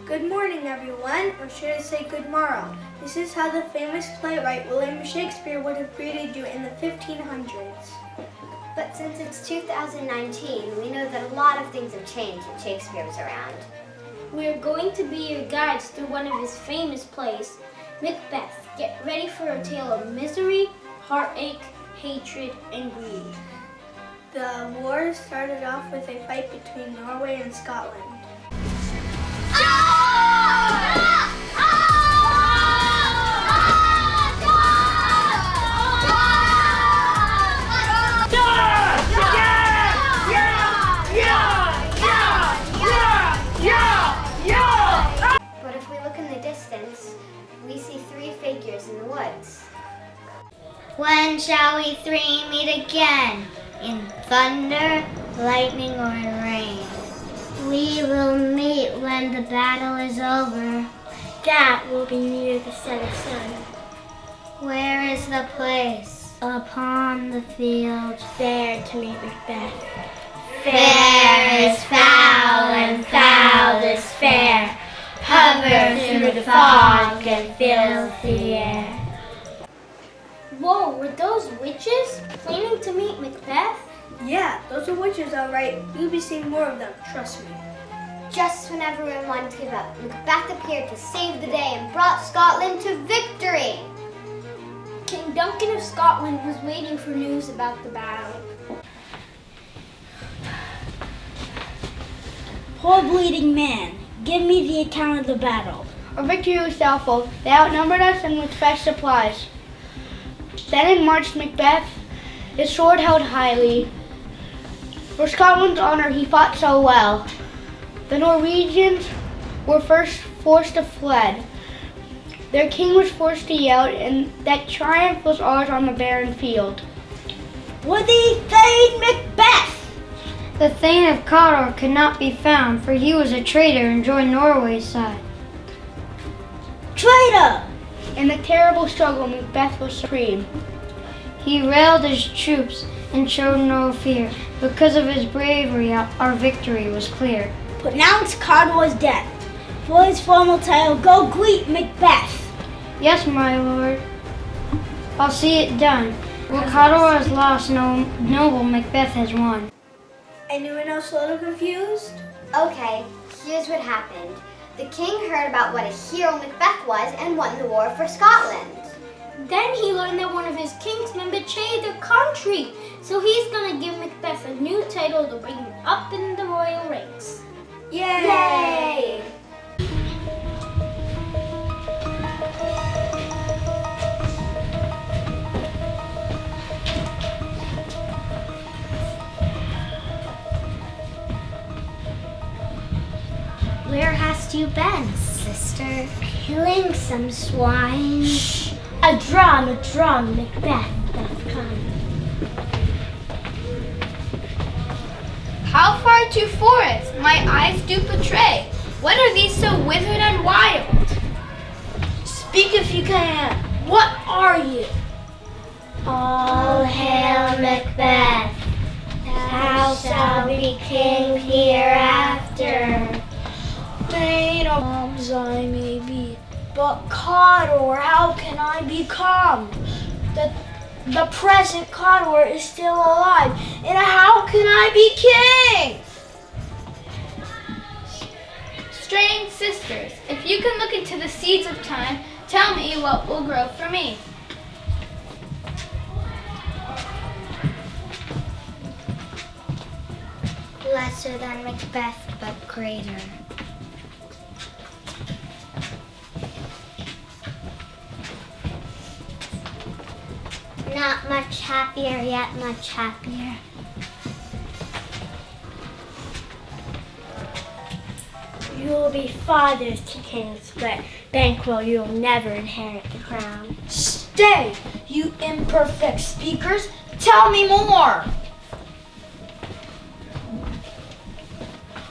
Good morning, everyone, or should I say good morrow. This is how the famous playwright William Shakespeare would have greeted you in the 1500s. But since it's 2019, we know that a lot of things have changed when Shakespeare was around. We are going to be your guides through one of his famous plays, Macbeth. Get ready for a tale of misery, heartache, hatred, and greed. The war started off with a fight between Norway and Scotland. But if we look in the distance, we see three figures in the woods. When shall we three meet again? In thunder, lightning, or in rain? We will meet when the battle is over. That will be near the setting sun. Where is the place? Upon the field. There to meet Macbeth. Fair is foul and foul is fair. Hover through the fog and fill the air. Whoa, were those witches planning to meet Macbeth? Yeah, those are witches, all right. You'll be seeing more of them, trust me. Just when everyone wanted to give up, Macbeth appeared to save the day and brought Scotland to victory. King Duncan of Scotland was waiting for news about the battle. Poor bleeding man, give me the account of the battle. Our victory was doubtful. They outnumbered us and with fresh supplies. Then in marched Macbeth, his sword held highly. For Scotland's honor he fought so well. The Norwegians were first forced to fled. Their king was forced to yield, and that triumph was ours on the barren field. Would he Thane Macbeth? The Thane of Cawdor could not be found, for he was a traitor and joined Norway's side. Traitor! In the terrible struggle, Macbeth was supreme. He railed his troops and showed no fear. Because of his bravery, our victory was clear. Pronounce Cawdor's death. For his formal title, go greet Macbeth. Yes, my lord. I'll see it done. What Cawdor has lost, no noble Macbeth has won. Anyone else a little confused? Okay, here's what happened. The king heard about what a hero Macbeth was and won the war for Scotland. Then he learned that one of his kingsmen betrayed the country. So he's gonna give Macbeth a new title to bring him up in the royal ranks. Yay! Where hast you been, sister? Killing some swine. Shh! A drum, Macbeth doth come. How far to forest? My eyes do betray. What are these so withered and wild? Speak if you can. What are you? All hail Macbeth. Thou shalt be king hereafter. Thane of arms I may be, but Cawdor, how can I be calm? The present Cawdor is still alive, and how can I be king? Strange sisters, if you can look into the seeds of time, tell me what will grow for me. Lesser than Macbeth, but greater. Not much happier, yet much happier. You will be fathers to kings, but Banquo, you will never inherit the crown. Stay, you imperfect speakers. Tell me more.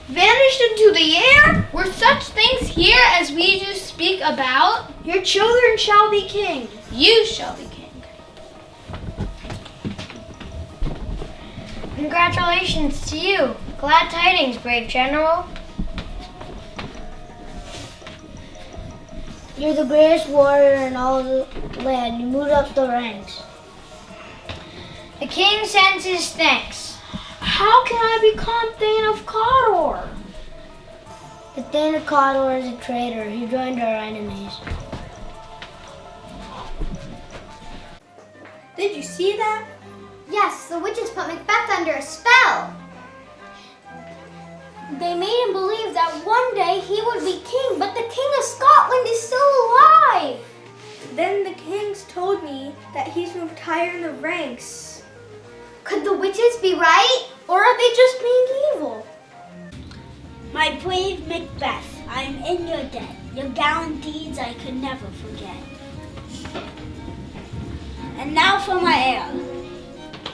Vanished into the air? Were such things here as we do speak about? Your children shall be king. You shall be king. Congratulations to you. Glad tidings, brave general. You're the greatest warrior in all the land. You moved up the ranks. The king sends his thanks. How can I become Thane of Cawdor? The Thane of Cawdor is a traitor. He joined our enemies. Did you see that? Yes, the witches put Macbeth under a spell. They made him believe that one day he would be king, but the King of Scotland is still alive. Then the kings told me that he's moved higher in the ranks. Could the witches be right? Or are they just being evil? My brave Macbeth, I am in your debt. Your gallant deeds I could never forget. And now for my heir.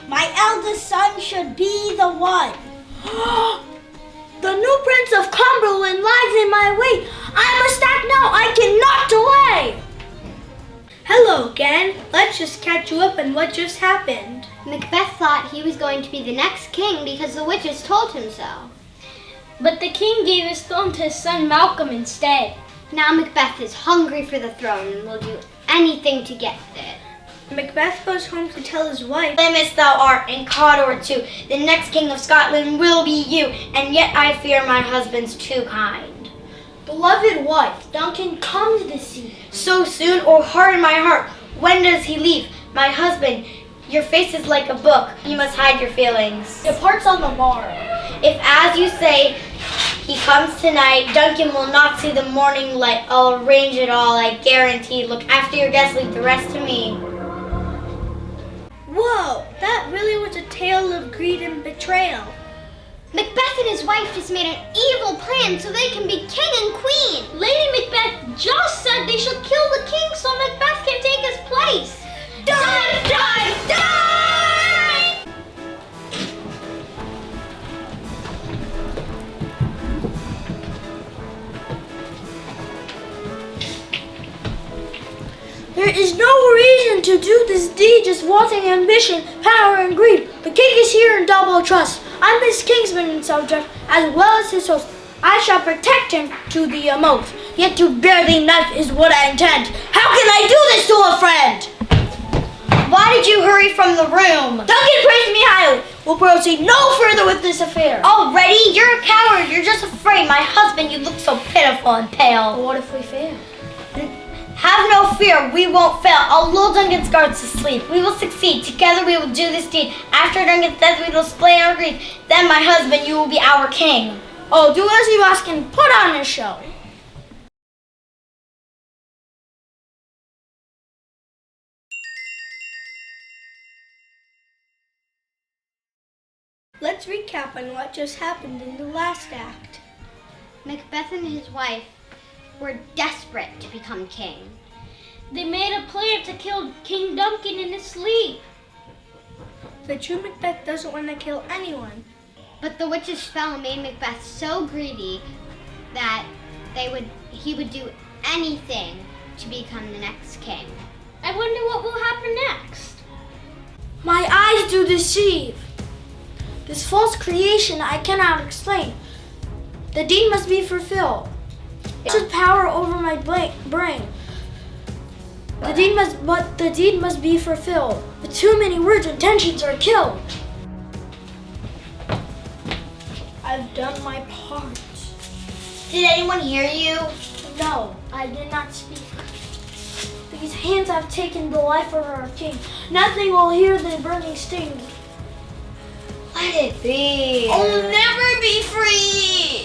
My eldest son should be the one. The new Prince of Cumberland lies in my way. I must act now. I cannot delay. Hello again. Let's just catch you up on what just happened. Macbeth thought he was going to be the next king because the witches told him so. But the king gave his throne to his son Malcolm instead. Now Macbeth is hungry for the throne and will do anything to get it. Macbeth goes home to tell his wife, Famous thou art in Cawdor too. The next king of Scotland will be you, and yet I fear my husband's too kind. Beloved wife, Duncan comes to see. So soon, or harden my heart. When does he leave? My husband, your face is like a book. You must hide your feelings. Departs on the morrow. If, as you say, he comes tonight, Duncan will not see the morning light. I'll arrange it all, I guarantee. Look after your guests, leave the rest to me. whoa, that really was a tale of greed and betrayal. Macbeth and his wife just made an evil plan so they can be king and queen. Lady Macbeth just said they should kill the king so Macbeth can take his place. Die, die, die! There is no reason to do this deed, just wanting ambition, power, and greed. The king is here in double trust. I'm his kinsman and subject, as well as his host. I shall protect him to the utmost. Yet to bear the knife is what I intend. How can I do this to a friend? Why did you hurry from the room? Duncan praised me highly. We'll proceed no further with this affair. Already? You're a coward. You're just afraid. My husband, you look so pitiful and pale. But what if we fail? Have no fear, we won't fail. I'll lull Duncan's guards to sleep. We will succeed. Together we will do this deed. After Duncan's death, we will display our grief. Then, my husband, you will be our king. Oh, do as you ask and put on a show. Let's recap on what just happened in the last act. Macbeth and his wife were desperate to become king. They made a plan to kill King Duncan in his sleep. The true Macbeth doesn't want to kill anyone. But the witch's spell made Macbeth so greedy that he would do anything to become the next king. I wonder what will happen next. My eyes do deceive. This false creation I cannot explain. The deed must be fulfilled. It has power over my brain. The deed must be fulfilled. With too many words, intentions are killed. I've done my part. Did anyone hear you? No, I did not speak. These hands have taken the life of our king. Nothing will hear the burning sting. Let it be. I'll never be free!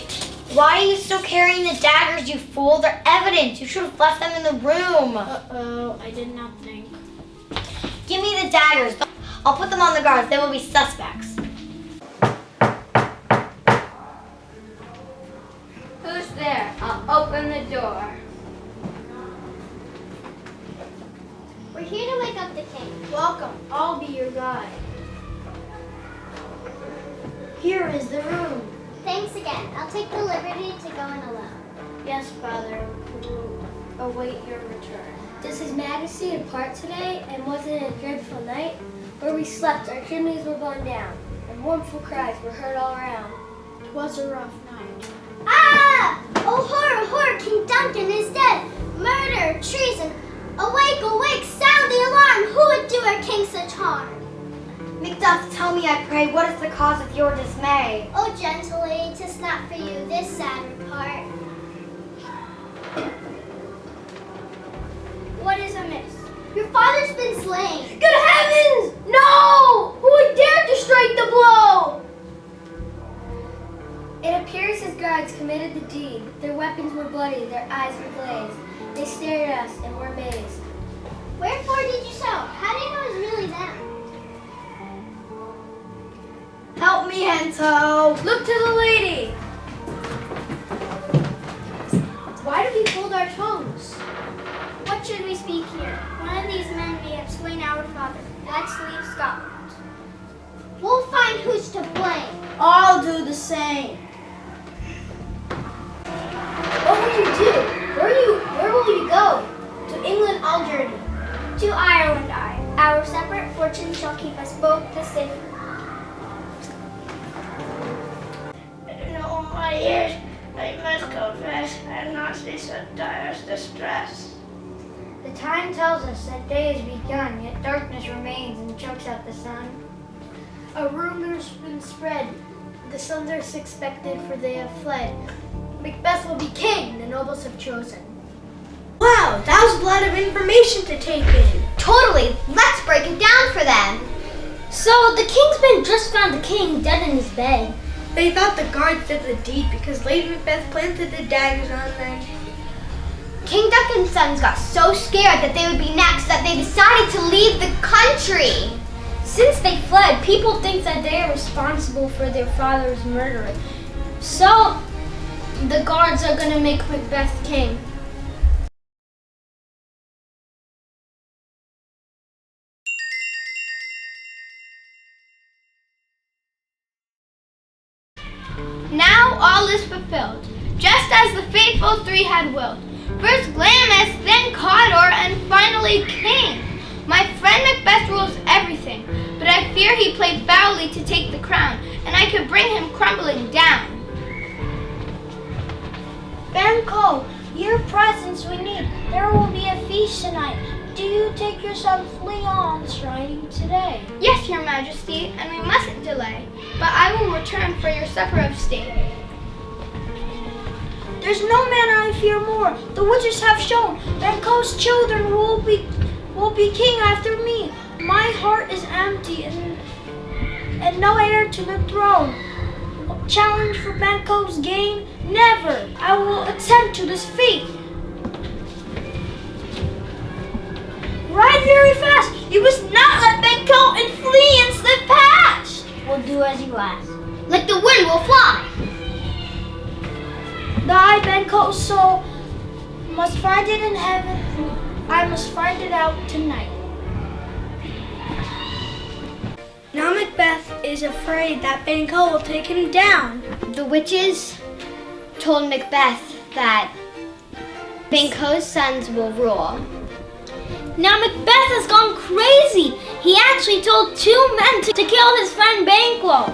Why are you still carrying the daggers, you fool? They're evidence. You should have left them in the room. Uh-oh, I did not think. Give me the daggers. I'll put them on the guards. They will be suspects. Who's there? I'll open the door. We're here to wake up the king. Welcome, I'll be your guide. Here is the room. Thanks again. I'll take the liberty to go in alone. Yes, Father, we will await your return. Does His Majesty depart today, and was it a dreadful night? Where we slept, our chimneys were blown down, and mournful cries were heard all around. 'Twas a rough night. Ah! Oh, horror, horror! King Duncan is dead! Murder! Tell me, I pray, what is the cause of your dismay? Oh, gentle lady, 'tis not for you this sad report. What is amiss? Your father's been slain. Good heavens! No! Who would dare to strike the blow? It appears his guards committed the deed. Their weapons were bloody, their eyes were glazed. They stared at us and were amazed. Wherefore did you so? How do you know it was really them? Help me, Hento. Look to the lady. Why do we hold our tongues? What should we speak here? One of these men may have slain our father. Let's leave Scotland. We'll find who's to blame. I'll do the same. What will you do? Where will you go? To England I'll journey. To Ireland I. Our separate fortunes shall keep us both the safer. In all my years, I must confess, I have not seen such dire distress. The time tells us that day has begun, yet darkness remains and chokes out the sun. A rumor's been spread. The sons are expected, for they have fled. Macbeth will be king, the nobles have chosen. Wow, that was a lot of information to take in. Totally. Let's break it down for them. So, the king's men just found the king dead in his bed. They thought the guards did the deed because Lady Macbeth planted the daggers on them. King Duncan's sons got so scared that they would be next that they decided to leave the country. Since they fled, people think that they are responsible for their father's murder. So, the guards are gonna make Macbeth king. Now all is fulfilled, just as the faithful three had willed. First Glamis, then Cawdor, and finally King. My friend Macbeth rules everything, but I fear he played foully to take the crown, and I could bring him crumbling down. Banco, your presence we need. There will be a feast tonight. Do you take your son Leon's riding today? Yes, your majesty, and we mustn't delay, but I will return for your supper of state. There's no man I fear more. The witches have shown Banco's children will be king after me. My heart is empty and no heir to the throne. Challenge for Banco's gain? Never. I will attempt to this feat. Ride very fast. You must not let Banco and flee and slip past. We'll do as you ask. Like the wind will fly. Thy Banco's soul must find it in heaven. I must find it out tonight. Now Macbeth is afraid that Banco will take him down. The witches told Macbeth that Banco's sons will rule. Now Macbeth has gone crazy. He actually told two men to kill his friend Banquo.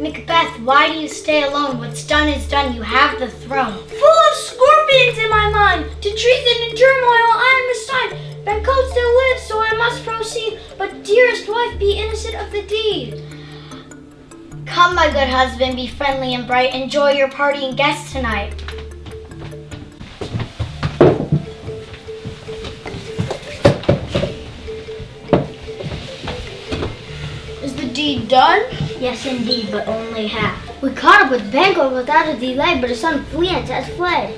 Macbeth, why do you stay alone? What's done is done. You have the throne. Full of scorpions in my mind. To treason and turmoil I am assigned. Banco still lives, so I must proceed. But dearest wife, be innocent of the deed. Come, my good husband, be friendly and bright. Enjoy your party and guests tonight. Is the deed done? Yes, indeed, but only half. We caught up with Banquo without a delay, but his son Fleance has fled.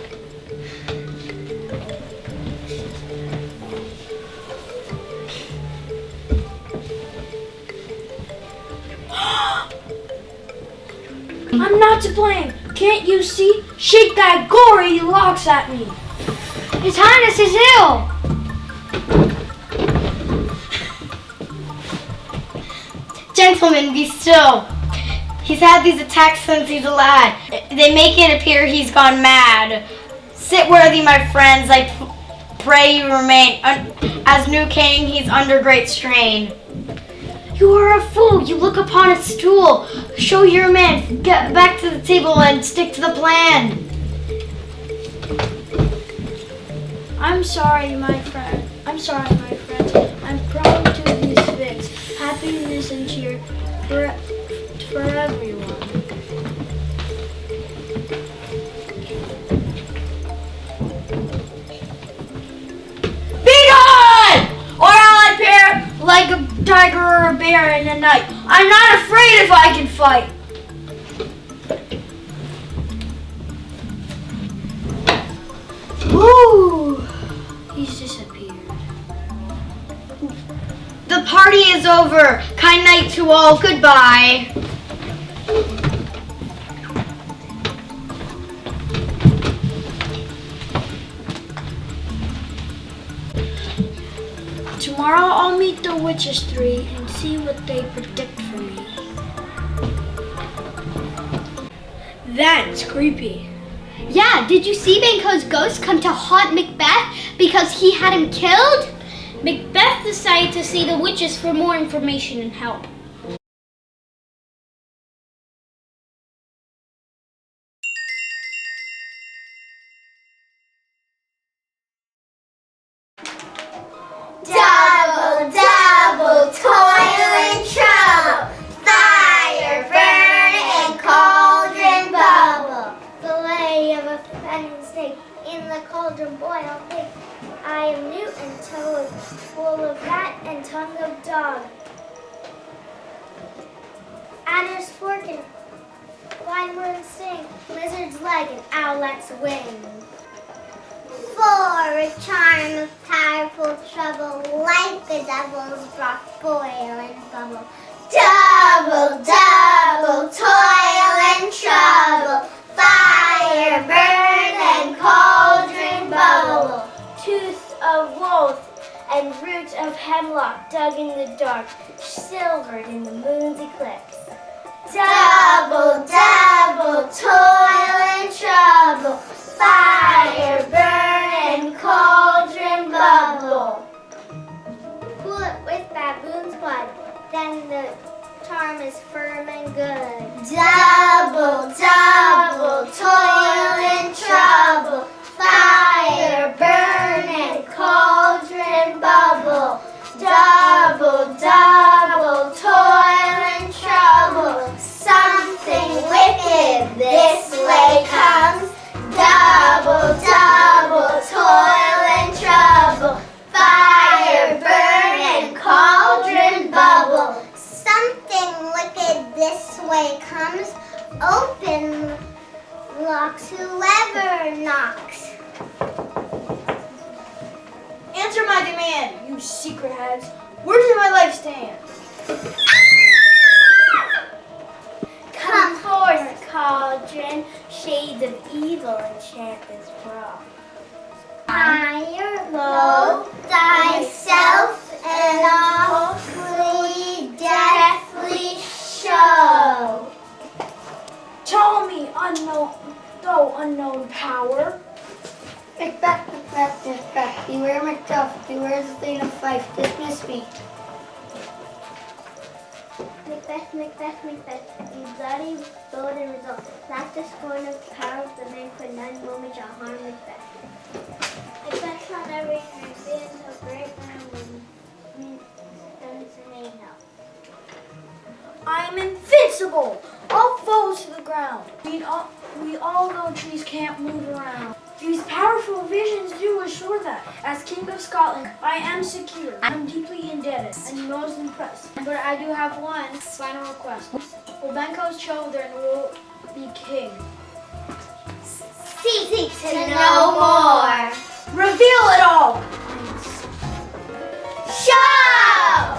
I'm not to blame. Can't you see? Shake that gory locks at me. His Highness is ill. Gentlemen, be still. He's had these attacks since he's a lad. They make it appear he's gone mad. Sit worthy, my friends. I pray you remain. As new king, he's under great strain. You are a fool. You look upon a stool. Show your man. Get back to the table and stick to the plan. I'm sorry, my friend. I'm prone to these fits. happiness and cheer for everyone. Be gone! Or I'll appear like a tiger or a bear in the night. I'm not afraid if I can fight. Woo! He's disappeared. The party is over. Kind night to all. Goodbye. Tomorrow I'll meet the witches 3 and see what they predict for me. That's creepy. Yeah, did you see Banco's ghost come to haunt Macbeth because he had him killed? Macbeth decided to see the witches for more information and help. Double, double, toil and trouble, fire burn and cauldron bubble. Fillet of a fattened steak, in the cauldron boil pig. I am newt and toad, full of rat and tongue of dog. Adder's fork and windworm's sting, lizard's leg and owlet's wing. For a charm of powerful trouble, like the devil's broth, boil and bubble. Double, double, toil and trouble, fire burn and cauldron bubble. Tooth of wolf and root of hemlock dug in the dark, silvered in the moon's eclipse. Double, double, toil and trouble, fire burn and cauldron bubble. Cool it with baboon's blood, then the charm is firm and good. Double, double, toil and trouble, fire burn and cauldron bubble. Double, double, toil and trouble, something wicked this way comes. Double, double, toil and trouble, fire burn and cauldron bubble. Something wicked this way comes, open locks whoever knocks. Answer my demand, you secret heads. Where does my life stand? Come forth, cauldron, shades of evil enchant this brawl. Higher, low, thyself, and awfully, deathly show. Tell me, unknown, though unknown power. Macbeth, Macbeth, Macbeth, beware Macduff, beware the thane of Fife, dismiss me. Macbeth, Macbeth, Macbeth, you bloody, bold, and resolved. Lack the scorn of power of the man could none moment shall harm Macbeth. Macbeth shall never return, being so great when stones may help. I am invincible! All foes to the ground. We all know trees can't move around. These powerful visions do assure that, as King of Scotland, I am secure. I'm deeply indebted and most impressed. But I do have one final request. Will Banco's children will be king? Seek to know more. Reveal it all! Show!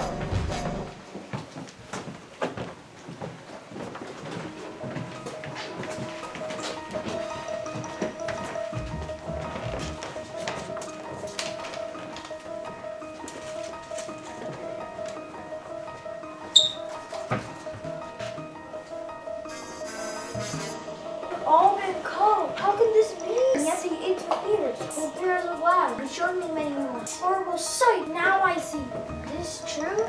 All been cold. How can this be? And yes, he ate two eaters, who bears of lad, and showed me many more. Horrible sight, now I see. Is this true?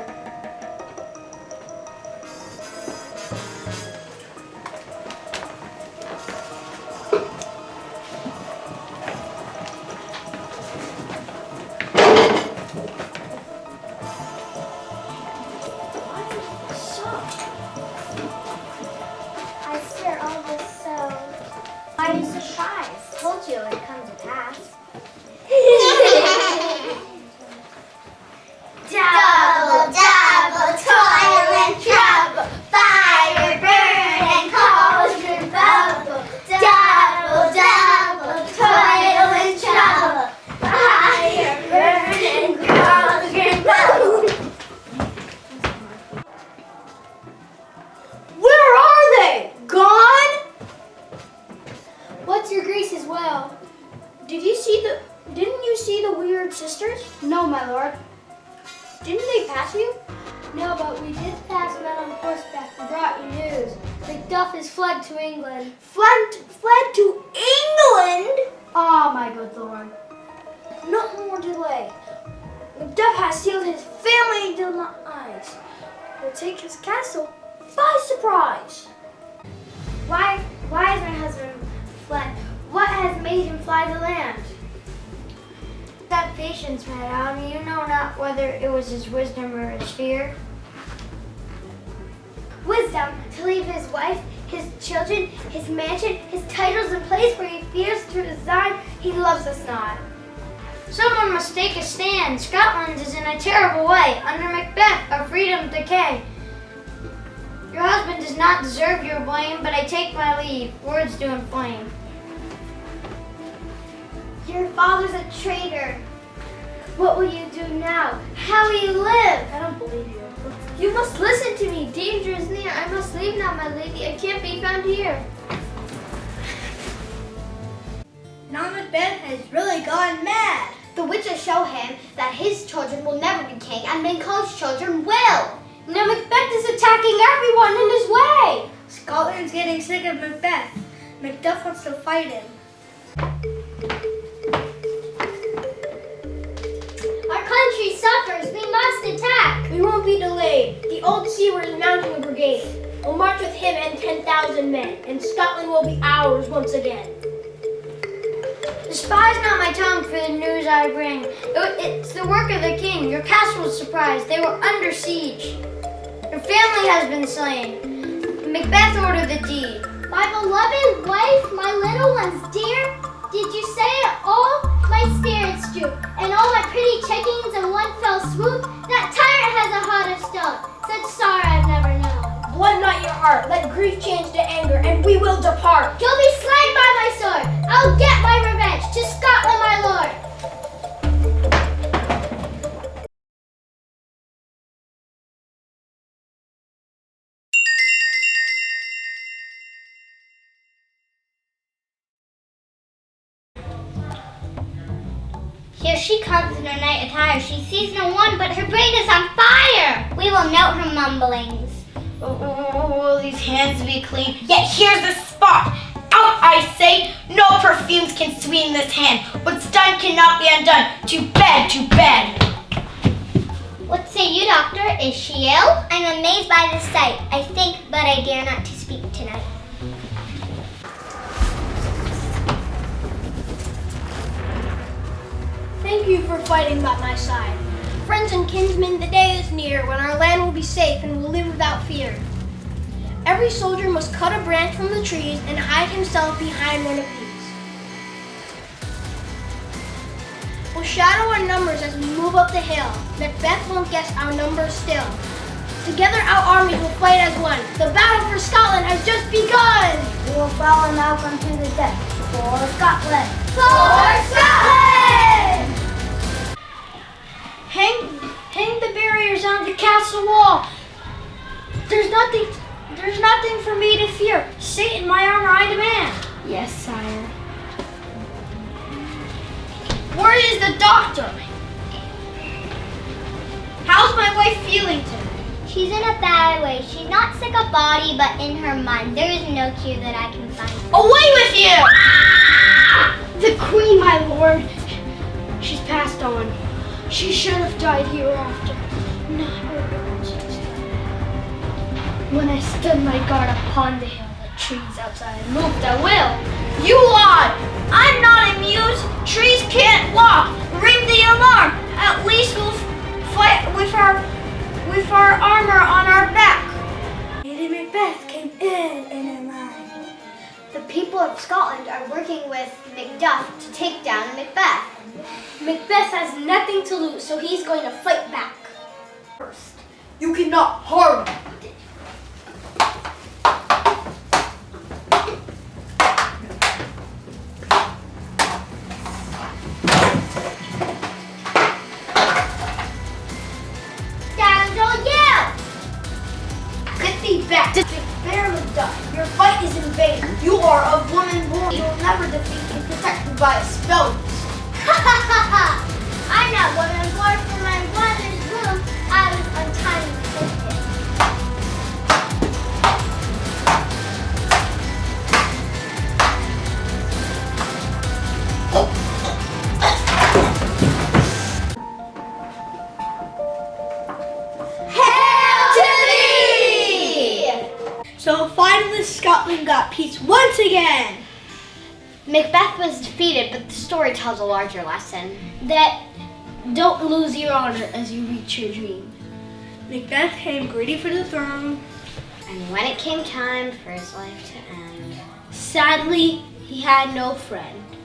What? Your Grace as well. Didn't you see the weird sisters? No, my lord. Didn't they pass you? No, but we did pass men on horseback who brought you news. Macduff has fled to England. Fled to England? Ah, my good lord. No more delay. Macduff has sealed his family demise. Will take his castle by surprise. Why has my husband fled? What has made him fly the land? Have patience, madame. You know not whether it was his wisdom or his fear. Wisdom to leave his wife, his children, his mansion, his titles, and place where he fears to resign. He loves us not. Someone must take a stand. Scotland is in a terrible way. Under Macbeth, our freedom decay. Your husband does not deserve your blame, but I take my leave. Words do inflame. Your father's a traitor. What will you do now? How will you live? I don't believe you. You must listen to me. Danger is near. I must leave now, my lady. I can't be found here. Now Macbeth has really gone mad. The witches show him that his children will never be king, and Lincoln's children will. Now Macbeth is attacking everyone in his way. Scotland's getting sick of Macbeth. Macduff wants to fight him. Our country suffers. We must attack. We won't be delayed. The old Seaward is mounting a brigade. We'll march with him and 10,000 men, and Scotland will be ours once again. Despise not my tongue for the news I bring. It's the work of the king. Your castle was surprised. They were under siege. Your family has been slain. Macbeth ordered the deed. My beloved wife, my little ones dear, did you say it all? My spirits droop, and all my pretty chickens in one fell swoop. That tyrant has a heart of stone. Such sorrow I've never known. Blood not your heart. Let grief change to anger, and we will depart. You'll be slain by my sword. I'll get my revenge. To Scotland, my lord. Here she comes in her night attire. She sees no one, but her brain is on fire. We will note her mumblings. Oh, these hands be clean. Yet here's the spot. Out, I say. No perfumes can sweeten this hand. What's done cannot be undone. To bed, to bed. What say you, doctor? Is she ill? I'm amazed by this sight. I think, but I dare not to speak tonight. Thank you for fighting by my side. Friends and kinsmen, the day is near when our land will be safe and will live without fear. Every soldier must cut a branch from the trees and hide himself behind one of these. We'll shadow our numbers as we move up the hill. Macbeth won't guess our numbers still. Together our armies will fight as one. The battle for Scotland has just begun! We will follow Malcolm to the death. For Scotland! For Scotland! Hang the barriers on the castle wall. There's nothing for me to fear. Satan, my armor I demand. Yes, sire. Where is the doctor? How's my wife feeling today? She's in a bad way. She's not sick of body, but in her mind. There is no cure that I can find. Away with you! The queen, my lord. She's passed on. She should have died hereafter. Not her urgency. When I stood my guard upon the hill, the trees outside moved at will. You lie! I'm not amused. Trees can't walk. Ring the alarm. At least we'll fight with our armor on our back. Lady Macbeth came in her mind. The people of Scotland are working with Macduff to take down Macbeth. Macbeth has nothing to lose, so he's going to fight back. First, you cannot harm me. Get thee back. Bear Macduff, your fight is in vain. You are of woman born. You will never defeat by a stone. I'm not woman born from my mother's womb. I was untimely taken. So finally Scotland got peace once again. Macbeth was defeated, but the story tells a larger lesson. That don't lose your honor as you reach your dream. Macbeth came greedy for the throne. And when it came time for his life to end, Sadly, he had no friend.